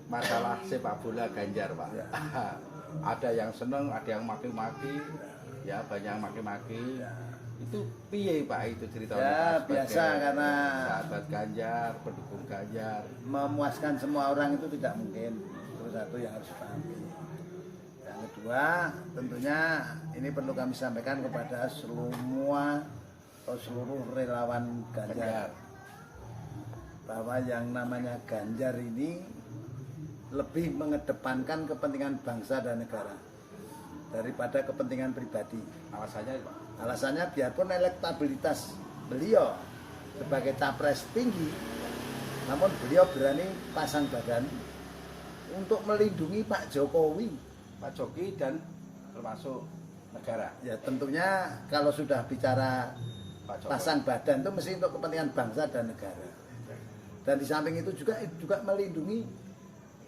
masalah sepak bola Ganjar, Pak. Ya. Ada yang seneng, ada yang maki-maki, ya banyak yang maki-maki. Itu piye Pak itu ceritanya? Ya Pak, biasa karena sahabat Ganjar, pendukung Ganjar. memuaskan semua orang itu tidak mungkin. Itu satu yang harus dipahami. Yang kedua, tentunya ini perlu kami sampaikan kepada semua atau seluruh relawan Ganjar bahwa yang namanya Ganjar ini lebih mengedepankan kepentingan bangsa dan negara daripada kepentingan pribadi. Alasannya Pak? Alasannya biarpun elektabilitas beliau sebagai capres tinggi, namun beliau berani pasang badan untuk melindungi Pak Jokowi. Pak Jokowi dan termasuk negara. Ya tentunya kalau sudah bicara Pak Jokowi. pasang badan itu mesti untuk kepentingan bangsa dan negara. Dan di samping itu juga melindungi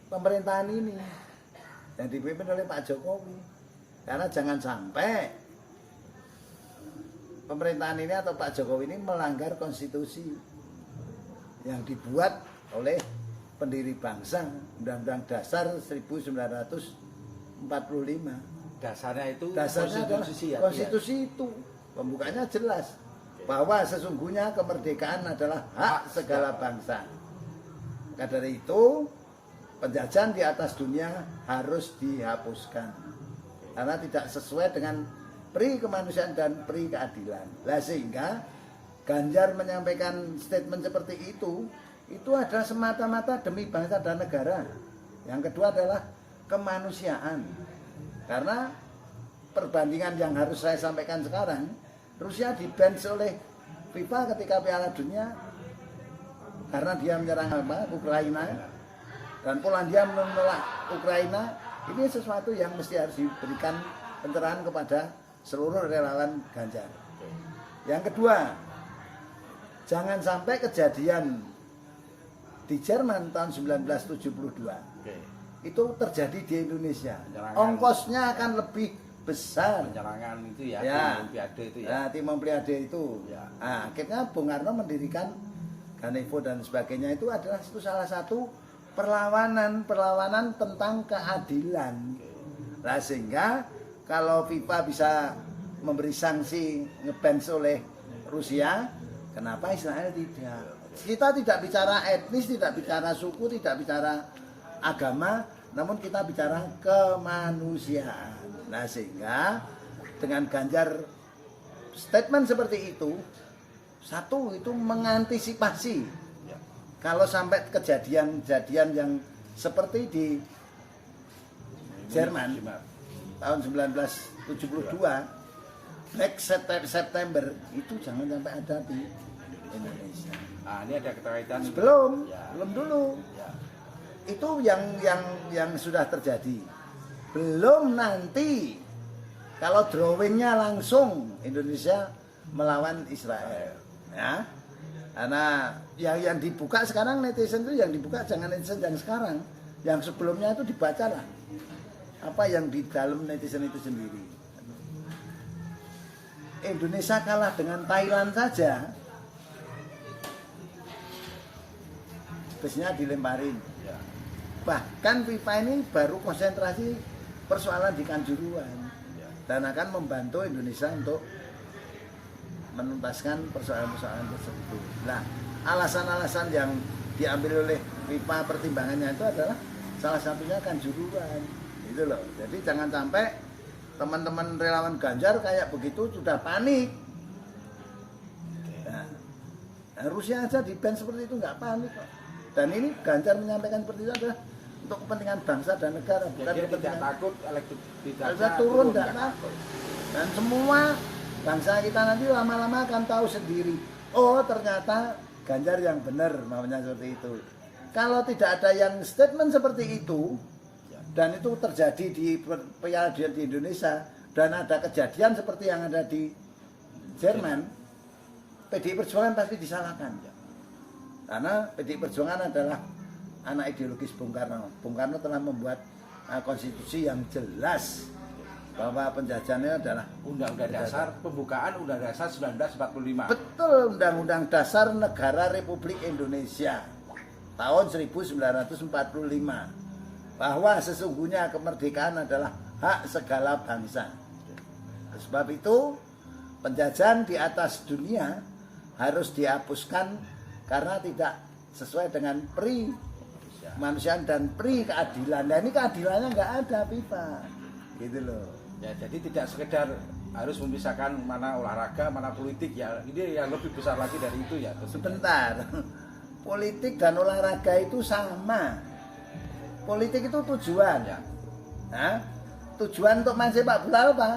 pemerintahan ini yang dipimpin oleh Pak Jokowi. Karena jangan sampai pemerintahan ini atau Pak Jokowi ini melanggar konstitusi yang dibuat oleh pendiri bangsa, Undang-Undang Dasar 1945. Dasarnya itu Dasarnya adalah konstitusi ya. konstitusi itu. Pembukanya jelas bahwa sesungguhnya kemerdekaan adalah hak segala bangsa. Maka dari itu penjajahan di atas dunia harus dihapuskan karena tidak sesuai dengan pri kemanusiaan dan pri keadilan. Lah sehingga Ganjar menyampaikan statement seperti itu adalah semata-mata demi bangsa dan negara. Yang kedua adalah kemanusiaan. Karena perbandingan yang harus saya sampaikan sekarang, Rusia di-ban oleh FIFA ketika Piala Dunia karena dia menyerang Ukraina, dan Polandia menolak Ukraina. Ini sesuatu yang mesti harus diberikan pencerahan kepada seluruh relawan Ganjar. Yang kedua, jangan sampai kejadian di Jerman tahun 1972 itu terjadi di Indonesia. Ongkosnya akan lebih besar. Penyerangan itu ya, Ya. tim Olimpiade itu ya. Nah, tim Olimpiade itu. Ya. Nah, akhirnya Bung Karno mendirikan Ganevo dan sebagainya, itu adalah itu salah satu perlawanan tentang keadilan. Nah, sehingga kalau FIFA bisa memberi sanksi nge-ban oleh Rusia, kenapa Israel tidak? Kita tidak bicara etnis, tidak bicara suku, tidak bicara agama, namun kita bicara kemanusiaan. Nah, sehingga dengan Ganjar statement seperti itu, satu itu mengantisipasi kalau sampai kejadian-kejadian yang seperti di Jerman tahun 1972, Black September itu jangan sampai ada di Indonesia. Nah, ini ada keterkaitan. Belum, Ya. belum dulu. Ya. Itu yang sudah terjadi. Belum nanti kalau drawingnya langsung Indonesia melawan Israel. Ya. Karena yang dibuka sekarang netizen itu, yang dibuka jangan netizen yang sekarang, yang sebelumnya itu dibacalah apa yang di dalam netizen itu sendiri. Indonesia kalah dengan Thailand saja, busnya dilemparin. Ya. Bahkan FIFA ini baru konsentrasi persoalan di Kanjuruhan dan akan membantu Indonesia untuk menuntaskan persoalan-persoalan tersebut. Nah, alasan-alasan yang diambil oleh FIFA pertimbangannya itu adalah salah satunya Kanjuruhan, gitu loh. Jadi jangan sampai teman-teman relawan Ganjar kayak begitu sudah panik. Nah, Rusia aja di-ban seperti itu nggak panik kok. Dan ini Ganjar menyampaikan seperti itu adalah untuk kepentingan bangsa dan negara, bukan Jadi kepentingan tidak takut elektabilitasnya Harusnya turun, tidak takut. Dan semua bangsa kita nanti lama-lama akan tahu sendiri, oh ternyata Ganjar yang benar, maunya seperti itu. Kalau tidak ada yang statement seperti itu, dan itu terjadi di Piala Dunia di Indonesia, dan ada kejadian seperti yang ada di Jerman, PDI Perjuangan pasti disalahkan. Karena PDI Perjuangan adalah anak ideologis Bung Karno. Bung Karno telah membuat konstitusi yang jelas bahwa penjajahannya adalah Undang-Undang Dasar, pembukaan Undang-Undang Dasar 1945. betul, Undang-Undang Dasar Negara Republik Indonesia tahun 1945. bahwa sesungguhnya kemerdekaan adalah hak segala bangsa. Sebab itu penjajahan di atas dunia harus dihapuskan karena tidak sesuai dengan pri kemanusiaan dan pri keadilan. Nah ini keadilannya nggak ada, pipa, gitu loh. Ya, jadi tidak sekedar harus memisahkan mana olahraga, mana politik ya. Ini yang lebih besar lagi dari itu ya. Sebentar, politik dan olahraga itu sama. Politik itu tujuan. Ya. Nah, tujuan untuk main sepak bola apa?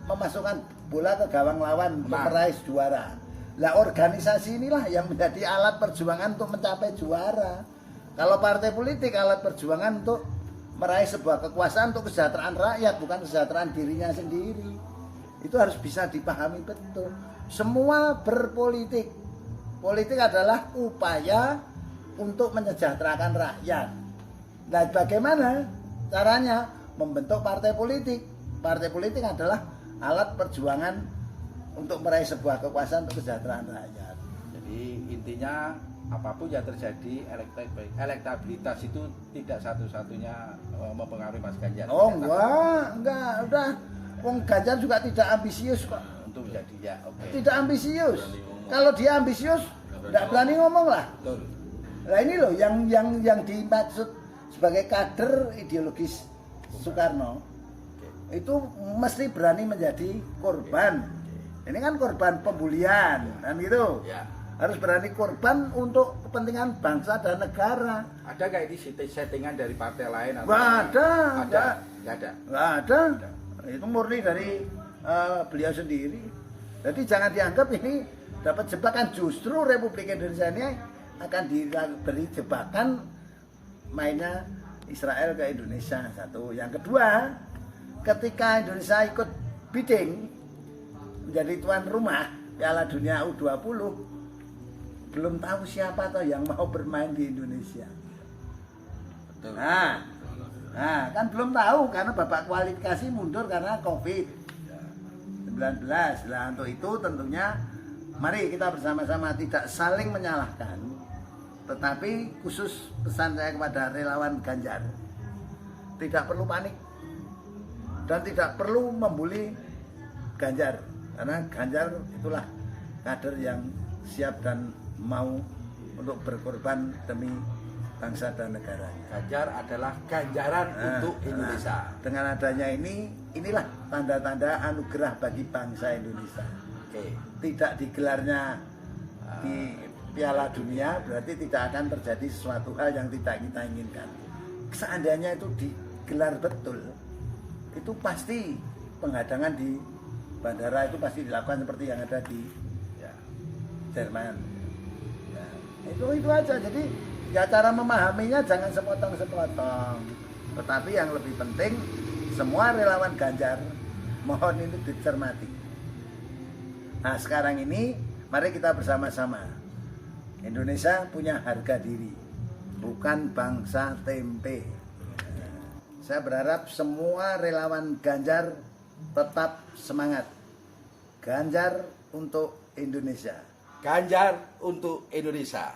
Memasukkan bola ke gawang lawan untuk meraih juara. Lah organisasi inilah yang menjadi alat perjuangan untuk mencapai juara. Kalau partai politik alat perjuangan untuk meraih sebuah kekuasaan untuk kesejahteraan rakyat, bukan kesejahteraan dirinya sendiri. Itu harus bisa dipahami betul. Semua berpolitik. Politik adalah upaya untuk mensejahterakan rakyat. Nah, bagaimana caranya? Membentuk partai politik. Partai politik adalah alat perjuangan untuk meraih sebuah kekuasaan untuk kesejahteraan rakyat. Jadi intinya apapun yang terjadi, elektabilitas itu tidak satu-satunya mempengaruhi Mas Ganjar. Oh enggak, udah. Wong Ganjar juga tidak ambisius kok. Untuk menjadi ya, oke. Tidak ambisius. Kalau dia ambisius, tidak berani ngomong lah. Betul. Nah ini loh yang dimaksud sebagai kader ideologis Soekarno itu mesti berani menjadi korban. Ini kan korban pembulian, kan gitu. Ya. Harus berani korban untuk kepentingan bangsa dan negara. Ada nggak ini settingan dari partai lain? Nggak ada. Nggak ada. Nggak ada. Itu murni dari beliau sendiri. Jadi jangan dianggap ini dapat jebakan. Justru Republik Indonesia ini akan diberi jebakan mainnya Israel ke Indonesia. Satu. Yang kedua, ketika Indonesia ikut bidding menjadi tuan rumah Piala Dunia U20, belum tahu siapa toh yang mau bermain di Indonesia. Betul. Nah, kan belum tahu karena babak kualifikasi mundur karena COVID-19. Nah, untuk itu tentunya mari kita bersama-sama tidak saling menyalahkan, tetapi khusus pesan saya kepada relawan Ganjar, tidak perlu panik dan tidak perlu membuli Ganjar, karena Ganjar itulah kader yang siap dan mau untuk berkorban demi bangsa dan negaranya. Ganjar adalah ganjaran untuk Indonesia. Dengan adanya inilah tanda-tanda anugerah bagi bangsa Indonesia. Oke. Tidak digelarnya di Piala Dunia berarti tidak akan terjadi sesuatu hal yang tidak kita inginkan. Seandainya itu digelar betul, itu pasti penghadangan di bandara itu pasti dilakukan seperti yang ada di Jerman. Nah, itu aja. Jadi ya cara memahaminya jangan sepotong-sepotong. Tetapi yang lebih penting semua relawan Ganjar mohon ini dicermati. Nah sekarang ini mari kita bersama-sama. Indonesia punya harga diri, bukan bangsa tempe. Saya berharap semua relawan Ganjar tetap semangat. Ganjar untuk Indonesia. Ganjar untuk Indonesia.